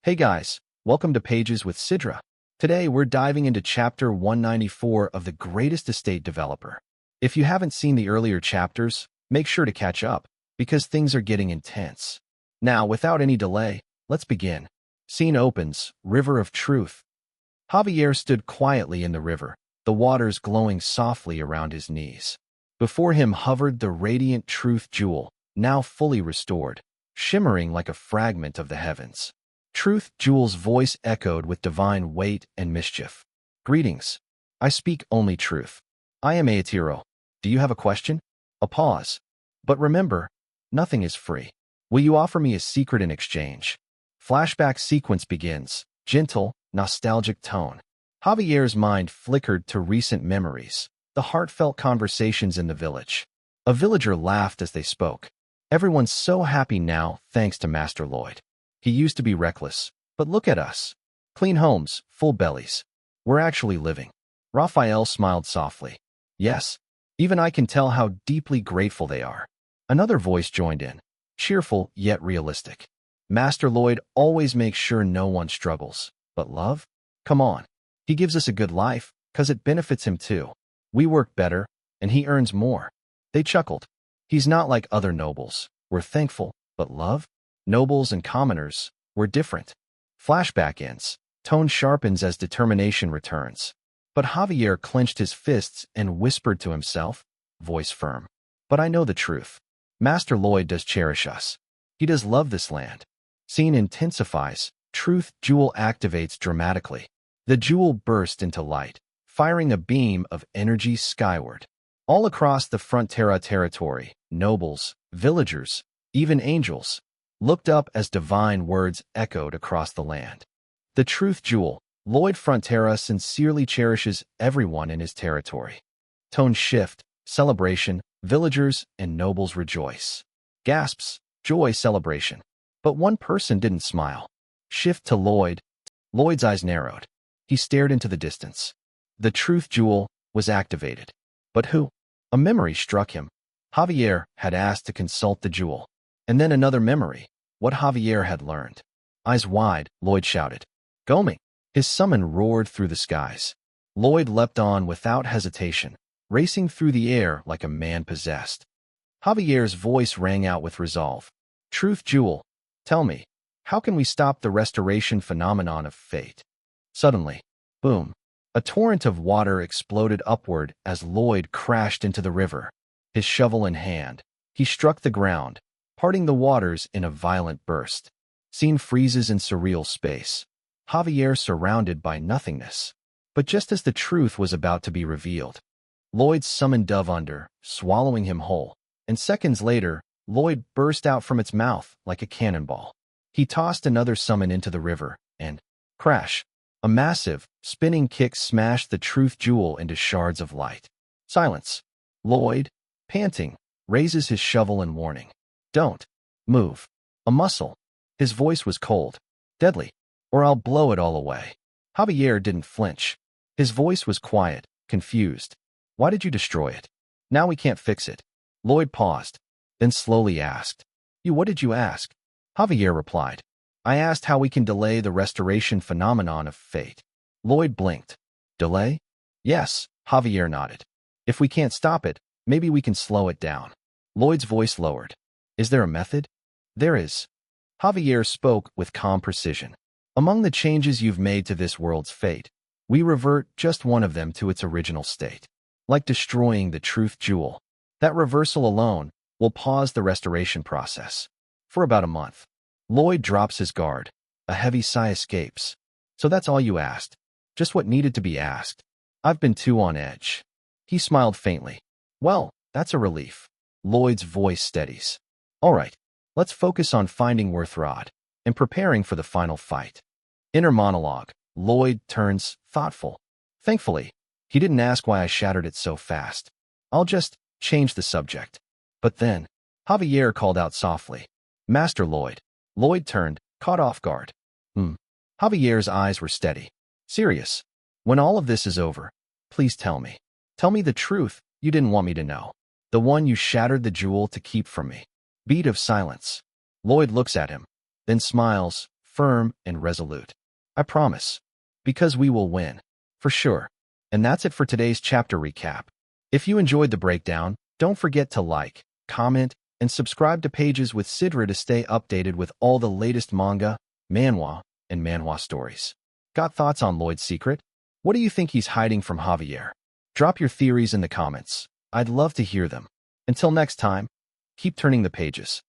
Hey guys, welcome to Pages with Sidra. Today we're diving into chapter 194 of The Greatest Estate Developer. If you haven't seen the earlier chapters, make sure to catch up, because things are getting intense. Now, without any delay, let's begin. Scene opens, River of Truth. Javier stood quietly in the river, the waters glowing softly around his knees. Before him hovered the radiant truth jewel, now fully restored, shimmering like a fragment of the heavens. Truth Jewel's voice echoed with divine weight and mischief. Greetings. I speak only truth. I am Aetiro. Do you have a question? A pause. But remember, nothing is free. Will you offer me a secret in exchange? Flashback sequence begins, gentle, nostalgic tone. Javier's mind flickered to recent memories, the heartfelt conversations in the village. A villager laughed as they spoke. Everyone's so happy now, thanks to Master Lloyd. He used to be reckless, but look at us. Clean homes, full bellies. We're actually living. Raphael smiled softly. Yes, even I can tell how deeply grateful they are. Another voice joined in, cheerful yet realistic. Master Lloyd always makes sure no one struggles. But love? Come on. He gives us a good life, 'cause it benefits him too. We work better, and he earns more. They chuckled. He's not like other nobles. We're thankful, but love? Nobles and commoners, we're different. Flashback ends. Tone sharpens as determination returns. But Javier clenched his fists and whispered to himself, voice firm. But I know the truth. Master Lloyd does cherish us. He does love this land. Scene intensifies. Truth Jewel activates dramatically. The jewel burst into light, firing a beam of energy skyward. All across the Frontera territory, nobles, villagers, even angels, looked up as divine words echoed across the land. The Truth Jewel, Lloyd Frontera sincerely cherishes everyone in his territory. Tone shift, celebration, villagers and nobles rejoice. Gasps, joy, celebration. But one person didn't smile. Shift to Lloyd. Lloyd's eyes narrowed. He stared into the distance. The Truth Jewel was activated. But who? A memory struck him. Javier had asked to consult the jewel. And then another memory, what Javier had learned. Eyes wide, Lloyd shouted. Goming! His summon roared through the skies. Lloyd leapt on without hesitation, racing through the air like a man possessed. Javier's voice rang out with resolve. Truth Jewel, tell me, how can we stop the restoration phenomenon of fate? Suddenly, boom, a torrent of water exploded upward as Lloyd crashed into the river. His shovel in hand, he struck the ground, parting the waters in a violent burst. Scene freezes in surreal space. Javier surrounded by nothingness. But just as the truth was about to be revealed, Lloyd summoned Dove under, swallowing him whole. And seconds later, Lloyd burst out from its mouth like a cannonball. He tossed another summon into the river, and crash! A massive, spinning kick smashed the Truth Jewel into shards of light. Silence. Lloyd, panting, raises his shovel in warning. Don't move a muscle. His voice was cold, deadly, or I'll blow it all away. Javier didn't flinch. His voice was quiet, confused. Why did you destroy it? Now we can't fix it. Lloyd paused, then slowly asked. What did you ask? Javier replied. I asked how we can delay the restoration phenomenon of fate. Lloyd blinked. Delay? Yes, Javier nodded. If we can't stop it, maybe we can slow it down. Lloyd's voice lowered. Is there a method? There is. Javier spoke with calm precision. Among the changes you've made to this world's fate, we revert just one of them to its original state. Like destroying the Truth Jewel. That reversal alone will pause the restoration process. For about a month. Lloyd drops his guard. A heavy sigh escapes. So that's all you asked. Just what needed to be asked. I've been too on edge. He smiled faintly. Well, that's a relief. Lloyd's voice steadies. All right, let's focus on finding Worthrod and preparing for the final fight. Inner monologue. Lloyd turns thoughtful. Thankfully, he didn't ask why I shattered it so fast. I'll just change the subject. But then, Javier called out softly. Master Lloyd. Lloyd turned, caught off guard. Javier's eyes were steady. Serious. When all of this is over, please tell me. Tell me the truth you didn't want me to know. The one you shattered the jewel to keep from me. Beat of silence. Lloyd looks at him, then smiles, firm and resolute. I promise. Because we will win. For sure. And that's it for today's chapter recap. If you enjoyed the breakdown, don't forget to like, comment, and subscribe to Pages with Sidra to stay updated with all the latest manga, manhwa, and manhwa stories. Got thoughts on Lloyd's secret? What do you think he's hiding from Javier? Drop your theories in the comments. I'd love to hear them. Until next time, keep turning the pages.